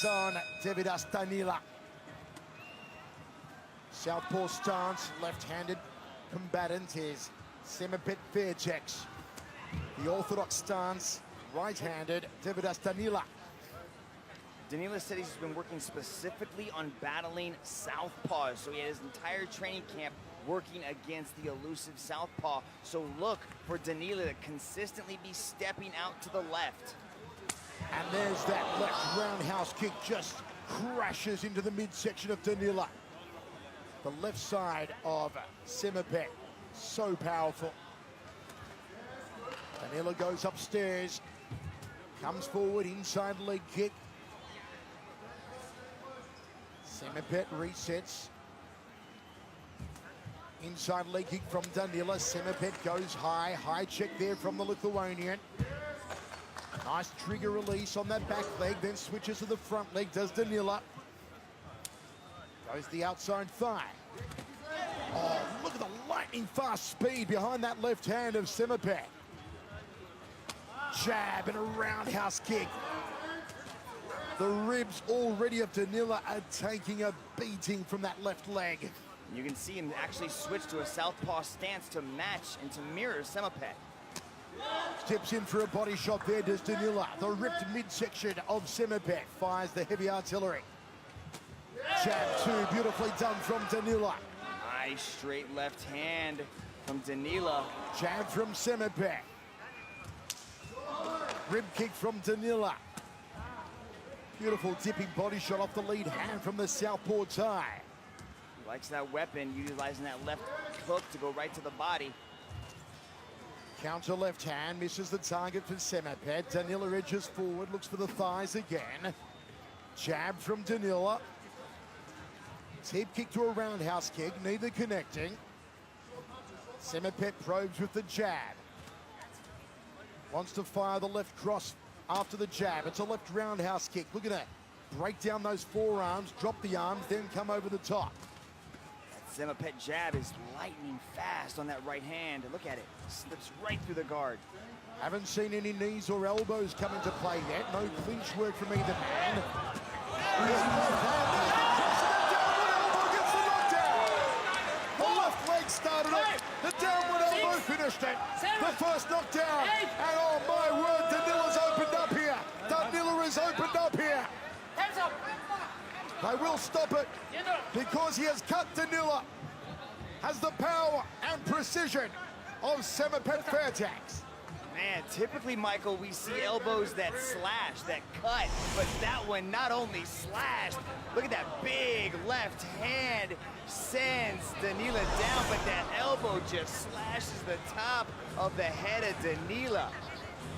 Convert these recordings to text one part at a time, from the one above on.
takes on Danila. Southpaw stance, left-handed combatant is Semipet Fairtex. The orthodox stance, right-handed Danila. Danila said he's been working specifically on battling southpaws, so he had his entire training camp working against the elusive southpaw. So look for Danila to consistently be stepping out to the left. And there's that left roundhouse kick, just crashes into the midsection of Danila. The left side of Semipet, so powerful. Danila goes upstairs, comes forward, inside leg kick. Semipet resets. Inside leg kick from Danila. Semipet goes high. High check there from the Lithuanian. Nice trigger release on that back leg, then switches to the front leg, does Danila. Goes the outside thigh. Oh, look at the lightning fast speed behind that left hand of Semipet. Jab and a roundhouse kick. The ribs already of Danila are taking a beating from that left leg. You can see him actually switch to a southpaw stance to match and to mirror Semipet. Steps in for a body shot there, does Danila. The ripped midsection of Semipet fires the heavy artillery. Jab two, beautifully done from Danila. Nice straight left hand from Danila. Jab from Semipet. Rib kick from Danila. Beautiful dipping body shot off the lead hand from the southpaw tie. He likes that weapon, utilizing that left hook to go right to the body. Counter left hand, misses the target for Semipet. Danila edges forward, looks for the thighs again. Jab from Danila. Tip kick to a roundhouse kick, neither connecting. Semipet probes with the jab. Wants to fire the left cross after the jab. It's a left roundhouse kick. Look at that. Break down those forearms, drop the arms, then come over the top. That Semipet jab is lightning fast on that right hand. Look at it. Slips right through the guard. Haven't seen any knees or elbows come into play yet. No clinch work from either man. The left leg started it. The downward elbow finished it. The first knockdown. And oh my word, Danila's opened up here. Danila is opened up here. They will stop it because he has cut Danila. Has the power and precision of Semipet Fairtex. Man, typically, Michael, we see elbows that slash, that cut, but that one not only slashed, look at that big left hand sends Danila down, but that elbow just slashes the top of the head of Danila.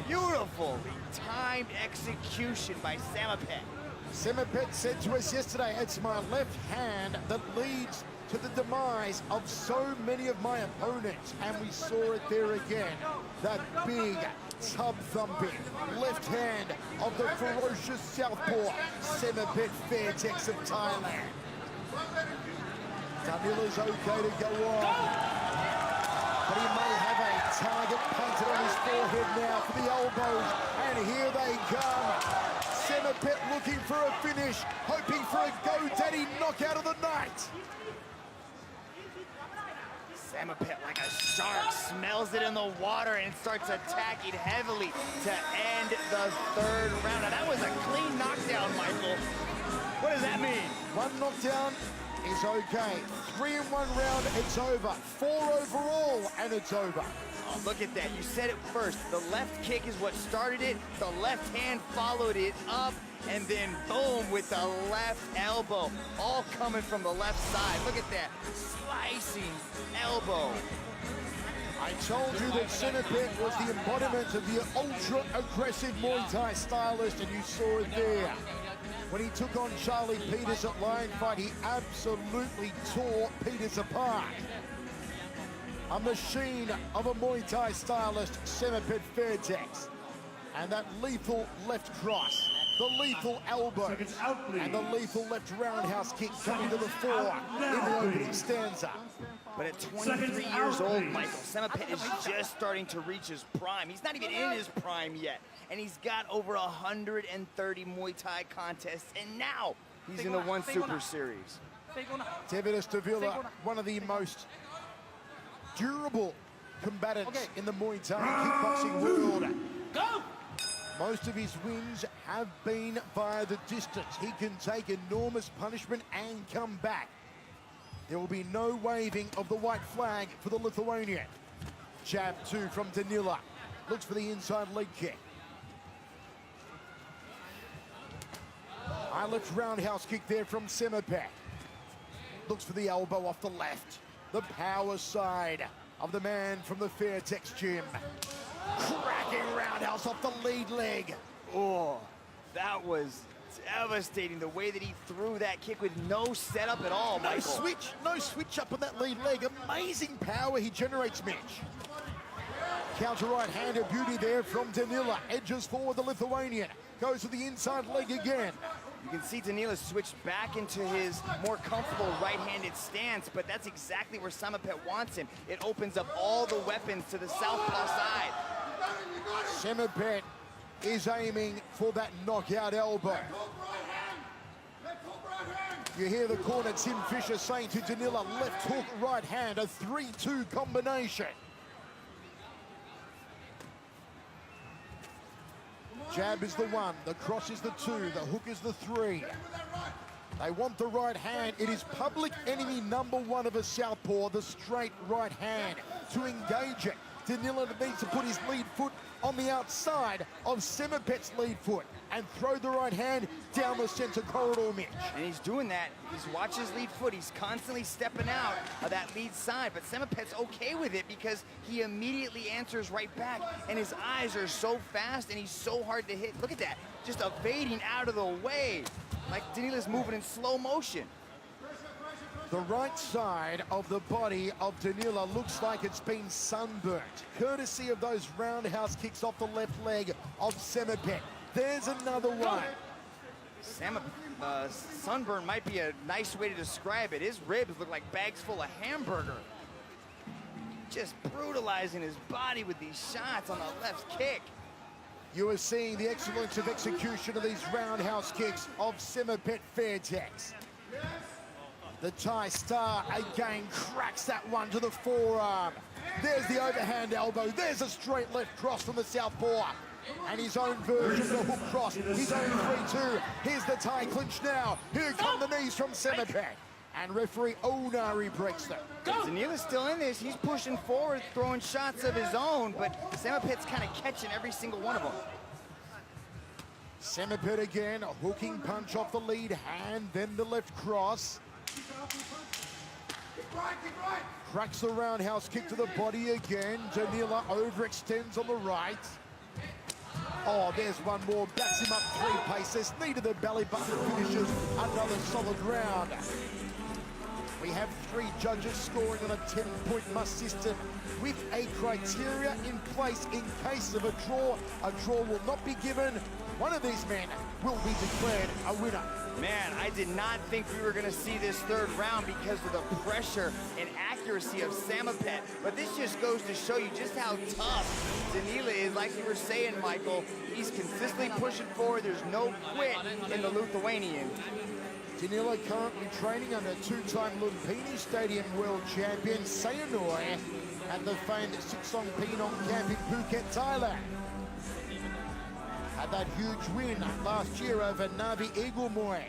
Beautifully timed execution by Semipet. Semipet said to us yesterday, it's my left hand that leads to the demise of so many of my opponents, and we saw it there again. That big tub-thumping left hand of the ferocious southpaw, Semipet Fairtex of Thailand. Danila's okay to go on, but he may have a target painted on his forehead now for the elbows, and here they come. Semipet looking for a finish, hoping for a go-daddy knockout of the night. Semipet, like a shark, smells it in the water and starts attacking heavily to end the third round. Now, that was a clean knockdown, Michael. What does that mean? One knockdown is okay. 3 in 1 round, it's over. 4 overall, and it's over. Oh, look at that. You said it first. The left kick is what started it. The left hand followed it up, and then boom with the left elbow. All coming from the left side. Look at that. Slicing elbow. I told you that Semipet was the embodiment of the ultra-aggressive Muay Thai stylist, and you saw it there. When he took on Charlie Peters at Lion Fight, he absolutely tore Peters apart. A machine of a Muay Thai stylist, Semipet Fairtex. And that lethal left cross, the lethal elbow, and the lethal left roundhouse kick coming to the fore in the opening stanza. But at 23 years old, Michael, Semipet is just starting to reach his prime. He's not even in his prime yet. and he's got over 130 Muay Thai contests, and now he's in the One Super Series. David Davila, one of the most durable combatants in the Muay Thai kickboxing world. Go! Most of his wins have been via the distance. He can take enormous punishment and come back. There will be no waving of the white flag for the Lithuanian. Jab 2 from Danila. Looks for the inside leg kick. High left roundhouse kick there from Semipet. Looks for the elbow off the left. The power side of the man from the Fairtex gym. Cracking roundhouse off the lead leg. Oh, that was devastating, the way that he threw that kick with no setup at all, Michael. No switch up on that lead leg. Amazing power he generates, Mitch. Counter right-handed beauty there from Danila. Edges forward the Lithuanian. Goes to the inside leg again. You can see Danila switched back into his more comfortable right-handed stance, but that's exactly where Semipet wants him. It opens up all the weapons to the southpaw side. Semipet is aiming for that knockout elbow. You hear the corner Tim Fisher saying to Danila, left hook, right hand, a 3-2 combination. Jab is the 1, the cross is the 2, the hook is the 3. They want the right hand. It is public enemy number 1 of a southpaw, the straight right hand. To engage it, Danila needs to put his lead foot on the outside of Semipet's lead foot and throw the right hand down the center corridor, Mitch. And he's doing that. He's watched his lead foot. He's constantly stepping out of that lead side, but Semipet's okay with it because he immediately answers right back, and his eyes are so fast and he's so hard to hit. Look at that, just evading out of the way, like Danila's moving in slow motion. The right side of the body of Danila looks like it's been sunburnt, courtesy of those roundhouse kicks off the left leg of Semipet. There's another one. Sunburn might be a nice way to describe it. His ribs look like bags full of hamburger. Just brutalizing his body with these shots on the left kick. You are seeing the excellence of execution of these roundhouse kicks of Semipet Fairtex. The Thai star again cracks that one to the forearm. There's the overhand elbow. There's a straight left cross from the southpaw. And his own version of the hook cross. His own 3-2. Here's the Thai clinch now. Here come the knees from Semipet. And referee Onari breaks them. Danila's still in this. He's pushing forward, throwing shots of his own, but Semipet's kind of catching every single one of them. Semipet again, a hooking punch off the lead hand, then the left cross. Cracks the roundhouse kick to the body again. Danila overextends on the right. Oh, there's one more. Backs him up 3 paces. Knee to the belly button, finishes another solid round. We have 3 judges scoring on a 10-point must system with a criteria in place in case of a draw. A draw will not be given. One of these men will be declared a winner. Man, I did not think we were going to see this 3rd round because of the pressure and accuracy of Semipet. But this just goes to show you just how tough Danila is. Like you were saying, Michael, he's consistently pushing forward. There's no quit in the Lithuanian. Danila currently training under 2-time Lumpini Stadium World Champion Sayanoi at the famed Siksong Pinong camp in Phuket, Thailand. Had that huge win last year over Navi Eaglemoy.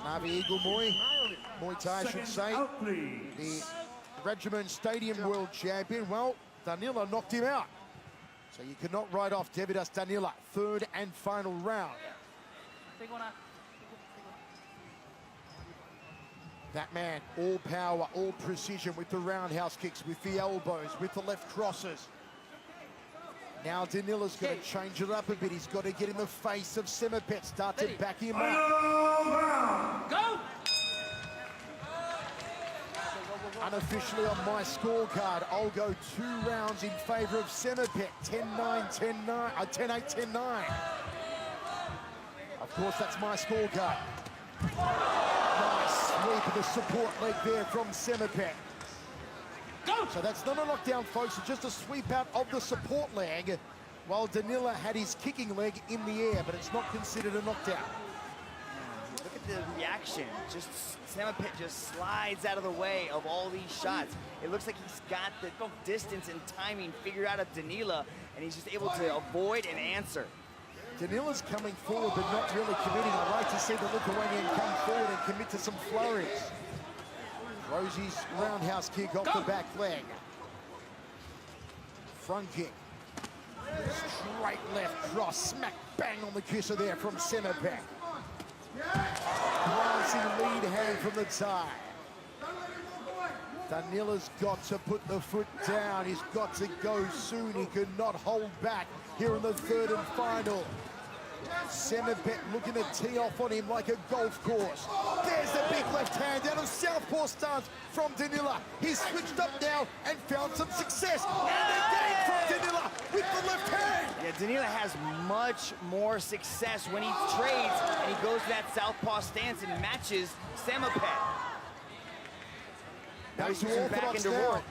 Navi Eaglemoy, Muay Thai I should say, the Regiment Stadium World Champion. Well, Danila knocked him out. So you cannot write off Davidas Danila. 3rd and final round. That man, all power, all precision with the roundhouse kicks, with the elbows, with the left crosses. Now Danila's going to change it up a bit. He's got to get in the face of Semipet, start to back him up. Go! Unofficially on my scorecard, I'll go 2 rounds in favor of Semipet. 10-9, 10-9, 10-8, 10-9. Of course, that's my scorecard. Nice sweep of the support leg there from Semipet. Go! So that's not a knockdown, folks. It's just a sweep out of the support leg. while Danila had his kicking leg in the air, but it's not considered a knockdown. Look at the reaction. Just Samapet just slides out of the way of all these shots. It looks like he's got the distance and timing figured out of Danila, and he's just able to avoid and answer. Danila's coming forward, but not really committing. I like to see the Lithuanian come forward and commit to some flurries. Throws his roundhouse kick off the back leg. Front kick. Straight left cross, smack bang on the kisser there from Samapet. Glancing lead hand from the tie. Danila's got to put the foot down. He's got to go soon. He could not hold back here in the third and final. Samapet looking to tee off on him like a golf course. There's the big left hand out of southpaw stance from Danila. He's switched up now and found some success. And again from Danila with the left hand. Yeah, Danila has much more success when he trades and he goes to that southpaw stance and matches Samapet. Now he's switching back into Roar.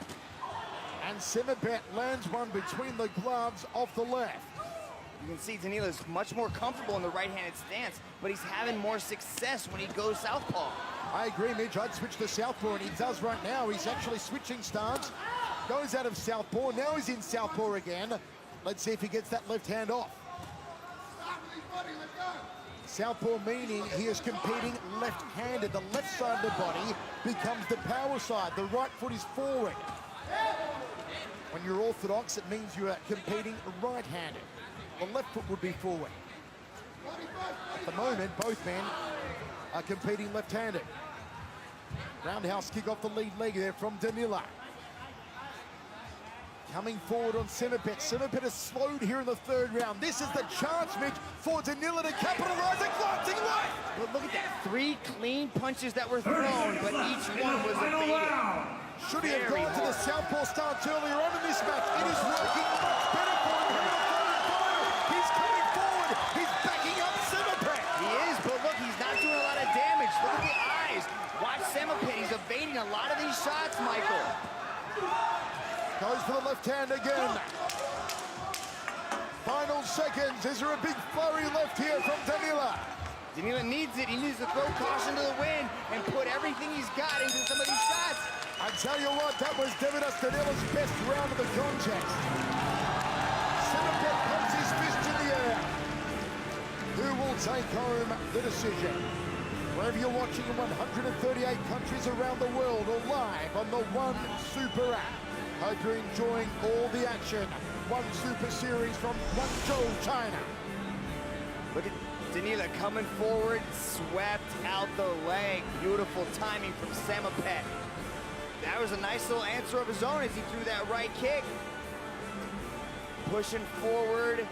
And Samapet lands one between the gloves off the left. You can see Danila's much more comfortable in the right-handed stance, but he's having more success when he goes southpaw. I agree, Mitch. I'd switch to southpaw, and he does right now. He's actually switching stance. Goes out of southpaw. Now he's in southpaw again. Let's see if he gets that left hand off. Southpaw meaning he is competing left-handed. The left side of the body becomes the power side. The right foot is forward. When you're orthodox, it means you are competing right-handed. The left foot would be forward. At the moment, both men are competing left-handed. Roundhouse kick off the lead leg there from Danila. Coming forward on Samapet. Samapet has slowed here in the third round. This is the chance, Mitch, for Danila to capitalize and glancing right. But look at that. 3 clean punches that were thrown, but each one was evaded. Should he have gone to the southpaw stance earlier on in this match? It is working much better for him here in the third and final. He's coming forward. He's backing up Samapet. He is, but look, he's not doing a lot of damage. Look at the eyes. Watch Samapet. He's evading a lot of these shots, Michael. Goes for the left hand again. Final seconds. Is there a big flurry left here from Danila? Danila needs it. He needs to throw caution to the wind and put everything he's got into some of these shots. I tell you what, that was Danila's best round of the contest. Samapet pumps his fist in the air. Who will take home the decision? Wherever you're watching in 138 countries around the world or live on the One Super app. Hope you're enjoying all the action. One Super Series from Guangzhou, China. Look at Danila coming forward, swept out the leg. Beautiful timing from Samapet. That was a nice little answer of his own as he threw that right kick. Pushing forward,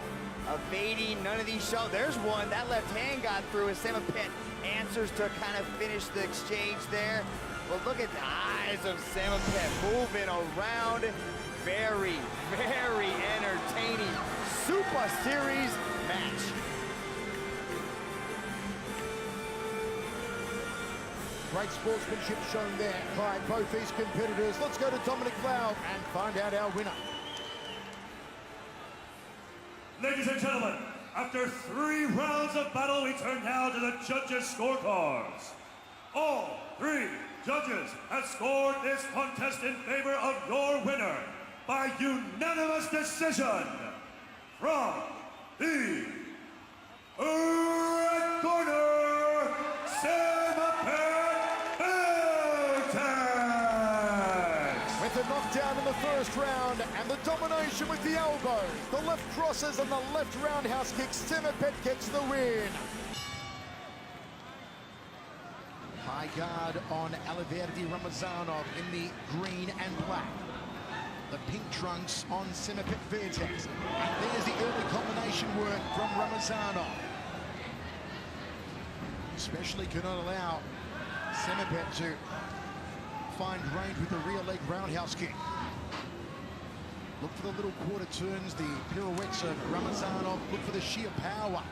evading none of these shots. There's one. That left hand got through as Samapet answers to kind of finish the exchange there. But look at the eyes of Samapet moving around. Very, very entertaining Super Series match. Great sportsmanship shown there by both these competitors. Let's go to Dominic Lau and find out our winner. Ladies and gentlemen, after 3 rounds of battle, we turn now to the judges' scorecards. All 3 judges have scored this contest in favor of your winner by unanimous decision. From the red corner, with the knockdown in the first round and the domination with the elbows, the left crosses and the left roundhouse kicks, Samapet gets the win. High guard on Alberti Ramazanov in the green and black. The pink trunks on Samapet Vertex. And there's the early combination work from Ramazanov. Especially cannot allow Samapet to find range with the rear leg roundhouse kick. Look for the little quarter turns, the pirouettes of Ramazanov. Look for the sheer power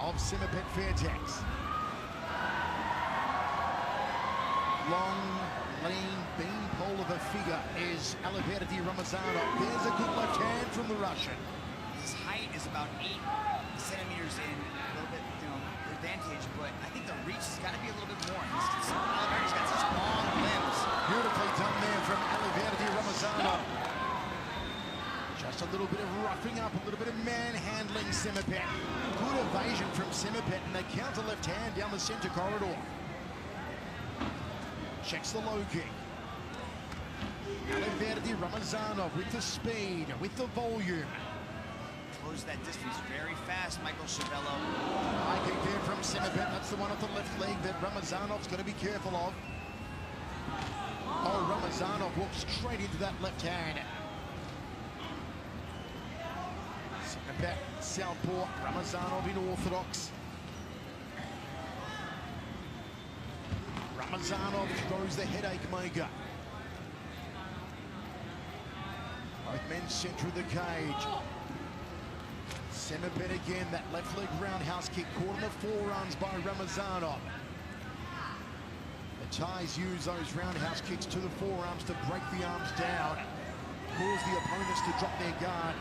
of Samapet Vertex. Long, lean, beanpole of a figure is Alberti Ramazanov. There's a good left hand from the Russian. His height is about 8 centimeters in, a little bit, advantage, but I think the reach has got to be a little bit more. He's got such long limbs. Beautifully done there from Aliverdi Ramazanov. Just a little bit of roughing up, a little bit of manhandling Simipet. Good evasion from Simipet, and they counter left hand down the center corridor. Checks the low kick. Aliverdi Ramazanov with the speed, with the volume. Close that distance very fast, Michael Schiavello. High kick there from Simipet. That's the one off the left leg that Ramazanov's got to be careful of. Oh, Ramazanov walks straight into that left hand. Simipet, southpaw. Ramazanov in orthodox. Ramazanov throws the headache maker. Both men center of the cage. Simipet again, that left leg roundhouse kick caught on the forearms by Ramazanov. The Thais use those roundhouse kicks to the forearms to break the arms down, cause the opponents to drop their guard,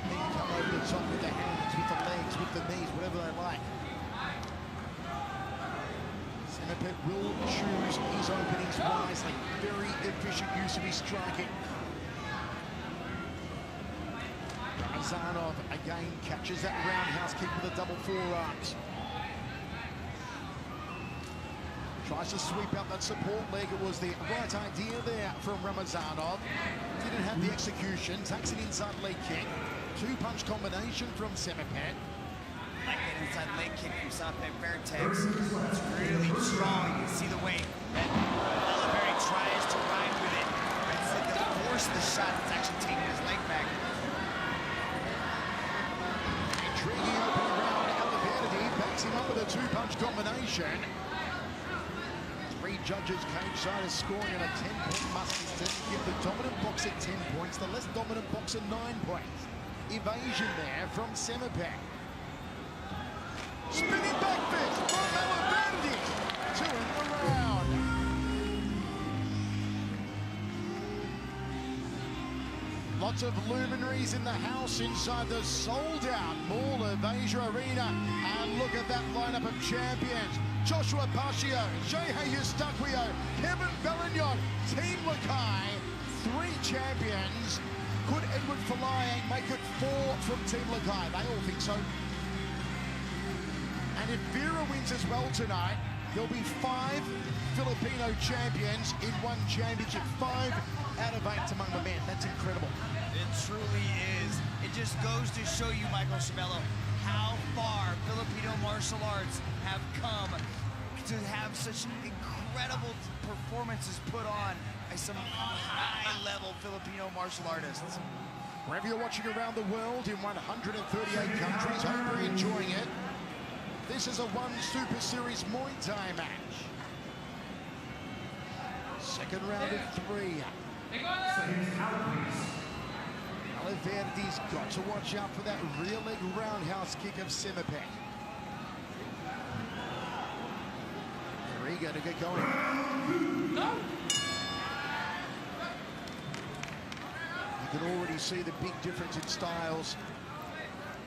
then come over the top with the hands, with the legs, with the knees, whatever they like. Simipet will choose his openings wisely. Very efficient use of his striking. Ramazanov again catches that roundhouse kick with a double forearms. Tries to sweep out that support leg. It was the right idea there from Ramazanov. Didn't have the execution. Takes an inside leg kick. Two-punch combination from Simipet. Like that inside leg kick from Simipet Vertex. It's really strong. You can see the way that Aliverdi tries to ride with it. It's like the force of the shot that's actually taking his leg back. Intriguing opening round. Aliverdi backs him up with a two-punch combination. Three judges cage-side is scoring at a 10-point must give the dominant boxer 10 points, the less dominant boxer 9 points. Evasion there from Simipet. Spinning back fist from Aliverdi to end the round. Lots of luminaries in the house inside the sold-out Mall of Asia Arena. And look at that lineup of champions. Joshua Pacio, Jehe Eustaquio, Kevin Bellignon, Team Lakai, 3 champions. Could Edward Folayang make it 4 from Team Lakai? They all think so. And if Vera wins as well tonight, there'll be 5 Filipino champions in one championship. 5 out of 8 among the men. That's incredible. It truly is. It just goes to show you, Michael Schiavello, how far Filipino martial arts have come to have such incredible performances put on by some high-level Filipino martial artists. Wherever you're watching around the world in 138 countries, hope you're enjoying it. This is a One Super Series Muay Thai match. Second round of 3. Aliverdi's got to watch out for that rear leg roundhouse kick of Simipet. They're eager to get going. No. You can already see the big difference in styles.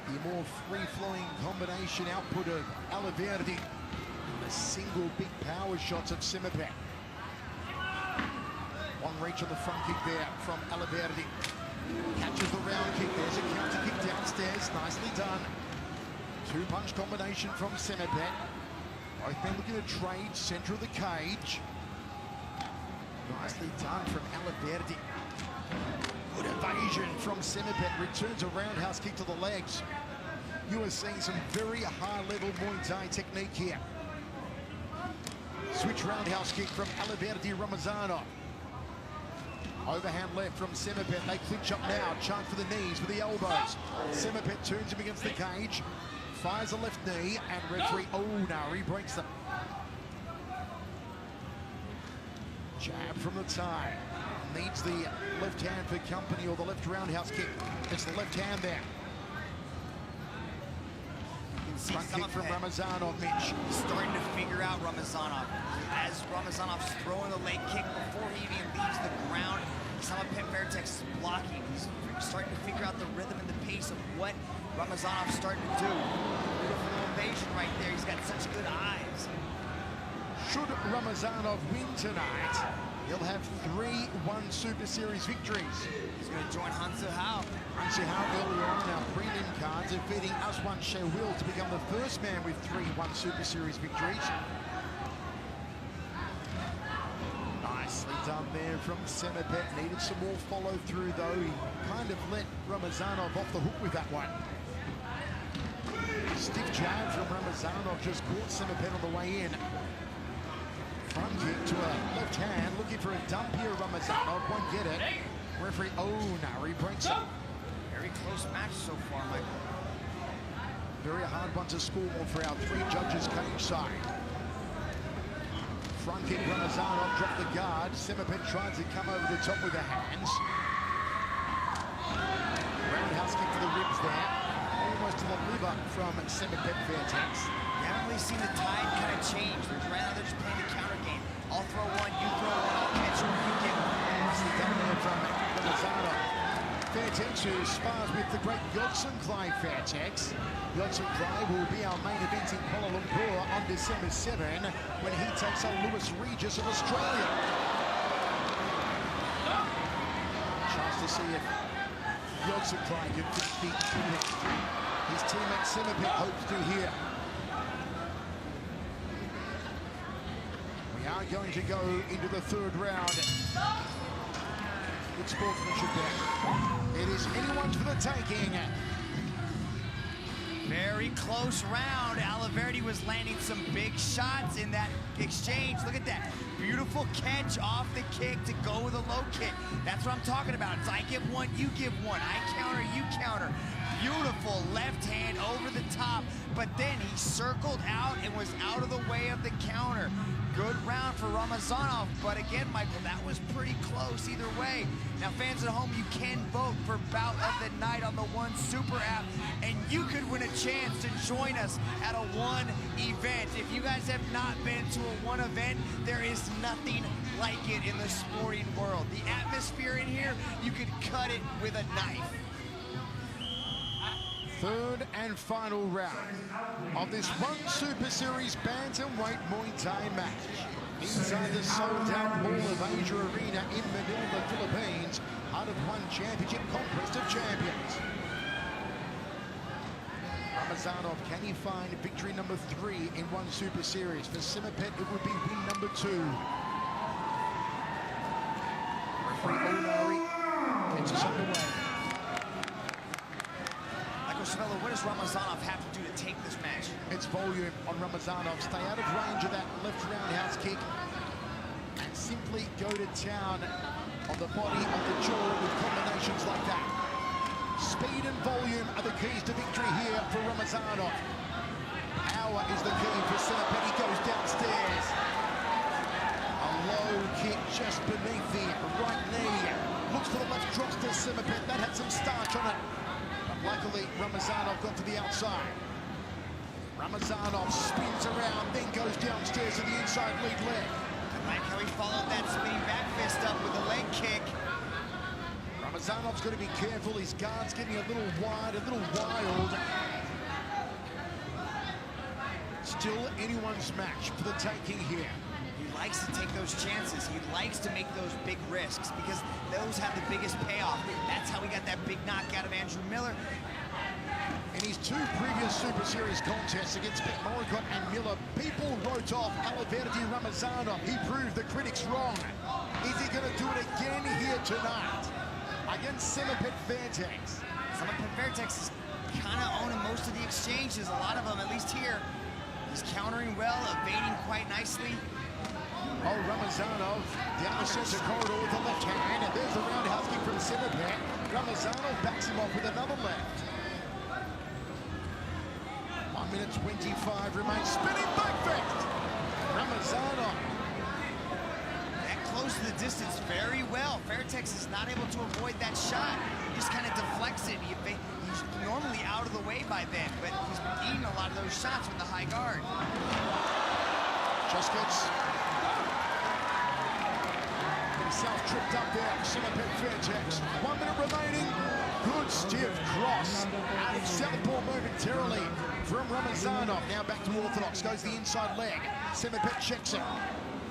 The more free-flowing combination output of Aliverdi. The single big power shots of Simipet. One reach on the front kick there from Aliverdi. Catches the round kick. There's a counter kick downstairs. Nicely done. Two-punch combination from Simipet. Both men looking to trade center of the cage. Nicely done from Aliverdi. Good evasion from Simipet. Returns a roundhouse kick to the legs. You are seeing some very high-level Muay Thai technique here. Switch roundhouse kick from Aliverdi Ramazanov. Overhand left from Simipet. They clinch up now. Chant for the knees with the elbows. Simipet turns him against the cage. Fires a left knee, and referee, oh no, he breaks them. Jab from the Thai. Needs the left hand for company, or the left roundhouse kick. It's the left hand there. Front kick from Ramazanov, Mitch. Starting to figure out Ramazanov. As Ramazanov's throwing the leg kick before he even leaves the ground, Simipet Vertex is blocking. He's starting to figure out the rhythm and the pace of what Ramazanov's starting to do. Beautiful evasion right there. He's got such good eyes. Should Ramazanov win tonight, he'll have 3 1 Super Series victories. He's going to join Hansu Hao. Hansu Hao earlier on our prelim cards, defeating Aswan Shewil to become the first man with 3 1 Super Series victories. Nicely done there from Semipet. Needed some more follow through though. He kind of let Ramazanov off the hook with that one. Stiff jab from Ramazanov just caught Semipet on the way in. Front kick to a left hand, looking for a dump here. Ramazanov won't get it. Referee Nari breaks it. Very close match so far, Michael. Very hard one to score for our 3 judges cage side. Front kick, Ramazanov dropped the guard. Semipet tries to come over the top with the hands. Roundhouse kick for the ribs there. Almost to the liver from Semipet Fairtex. You haven't really seen the tide kind of change. Right now they're just playing the counter game. I'll throw one, you throw one, I'll catch one, you get one. Nicely done there from Ramazanov. Fairtex, who spars with the great Yodsanklai Fairtex. Yodsanklai will be our main event in Kuala Lumpur on December 7 when he takes on Lewis Regis of Australia. Chance to see if Yodsanklai can defeat his teammate Semipet hopes to here. We are going to go into the 3rd round. Good sportsmanship there. It is anyone's for the taking. Very close round. Alaverdi was landing some big shots in that exchange. Look at that. Beautiful catch off the kick to go with a low kick. That's what I'm talking about. It's I give one, you give one. I counter, you counter. Beautiful left hand over the top, but then he circled out and was out of the way of the counter. Good round for Ramazanov, but again, Michael, that was pretty close either way. Now, fans at home, you can vote for Bout of the Night on the One Super app, and you could win a chance to join us at a One event. If you guys have not been to a One event, there is nothing like it in the sporting world. The atmosphere in here, you could cut it with a knife. 3rd and final round of this One Super Series Bantamweight Muay Thai match inside the sold-out Mall of Asia Arena in Manila, Philippines, out of One Championship Conquest of Champions. Ramazanov, can he find victory number 3 in One Super Series? For Semipet, it would be win number 2. Referee Onari gets us underway. What does Ramazanov have to do to take this match? It's volume on Ramazanov. Stay out of range of that left roundhouse kick and simply go to town on the body, on the jaw with combinations like that. Speed and volume are the keys to victory here for Ramazanov. Power is the key for Semipet. He goes downstairs. A low kick just beneath the right knee. Looks for the left cross to Semipet. That had some starch on it. Luckily, Ramazanov got to the outside. Ramazanov spins around, then goes downstairs to the inside lead leg. I like how he followed that spinning back fist up with a leg kick. Ramazanov's got to be careful. His guard's getting a little wide, a little wild. Still anyone's match for the taking here. He likes to take those chances. He likes to make those big risks because those have the biggest payoff. That's how he got that big knockout of Andrew Miller. In his 2 previous Super Series contests against Moricott and Miller, people wrote off Alaverdi Ramazanov. He proved the critics wrong. Is he going to do it again here tonight against Semipet Fairtex? Semipet Fairtex is kind of owning most of the exchanges, a lot of them, at least here. He's countering well, evading quite nicely. Oh, Ramazanov down the center corridor with the left hand, and there's the roundhouse kick from Semipet. Ramazanov backs him off with another left. 1 minute 25 remains. Spinning back fist. Ramazanov. That close to the distance very well. Fairtex is not able to avoid that shot. He just kind of deflects it. He's normally out of the way by then, but he's eating a lot of those shots with the high guard. Just gets himself tripped up there. Semipet Fairtex. 1 minute remaining. Good stiff cross. Out of southpaw momentarily from Ramazanov. Now back to orthodox. Goes the inside leg. Semipet checks it.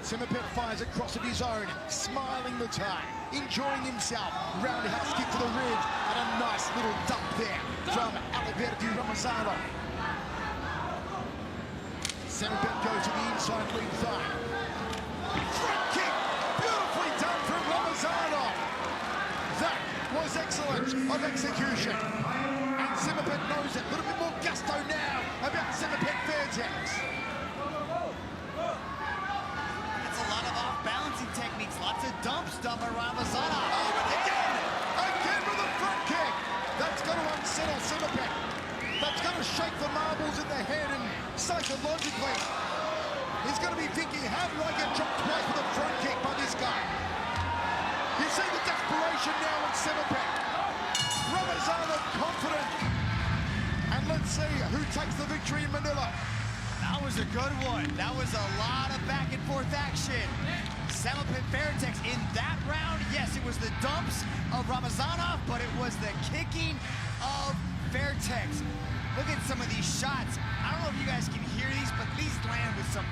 Semipet fires a cross of his own. Smiling the time. Enjoying himself. Roundhouse kick to the ribs. And a nice little dump there from Alberto Ramazanov. Semipet goes to the inside lead thigh. Front kick. Beautifully done from Ramazanov. That was excellent of execution. And Semipet knows it. A little bit more gusto now about Semipet Fairtex. That's a lot of off-balancing techniques. Lots of dumps done by Ramazanov. Oh, and again with a front kick. That's going to unsettle Semipet. That's going to shake the marbles in the head, and psychologically, he's going to be thinking, how do I get chopped twice with a front kick by this guy? You see the desperation now in Semipet. Ramazanov confident. And let's see who takes the victory in Manila. That was a good one. That was a lot of back and forth action. Semipet Fairtex in that round, yes, it was the dumps of Ramazanov, but it was the kicking of Fairtex. Look at some of these shots. I don't know if you guys can hear these, but these land with some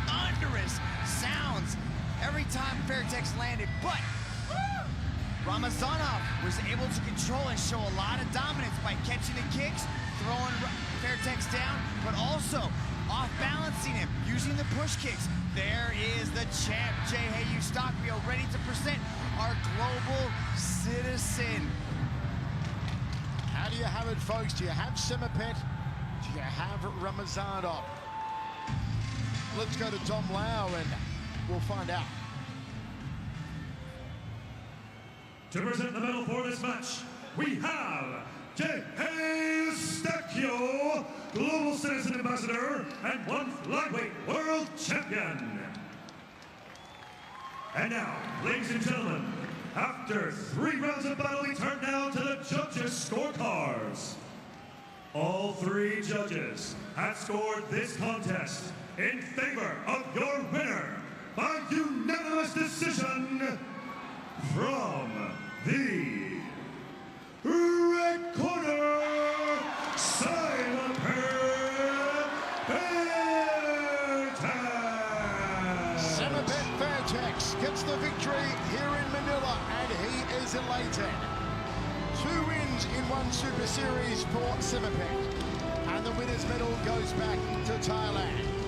thunderous sounds every time Fairtex landed. But Ramazanov was able to control and show a lot of dominance by catching the kicks, throwing Fairtex down, but also off-balancing him, using the push kicks. There is the champ, Jehayu Stockfield, ready to present our global citizen. How do you have it, folks? Do you have Semipet? Do you have Ramazanov? Let's go to Dom Lau and we'll find out. To present the medal for this match, we have Jehayu Stockfield, Global Citizen Ambassador and 1 lightweight world champion. And now, ladies and gentlemen, after 3 rounds of battle, we turn now to the judges' scorecards. All 3 judges have scored this contest in favor of your winner by unanimous decision from the red corner, Semipet Fairtex gets the victory here in Manila, and he is elated. 2 wins in 1 Super Series for Semipet, and the winner's medal goes back to Thailand.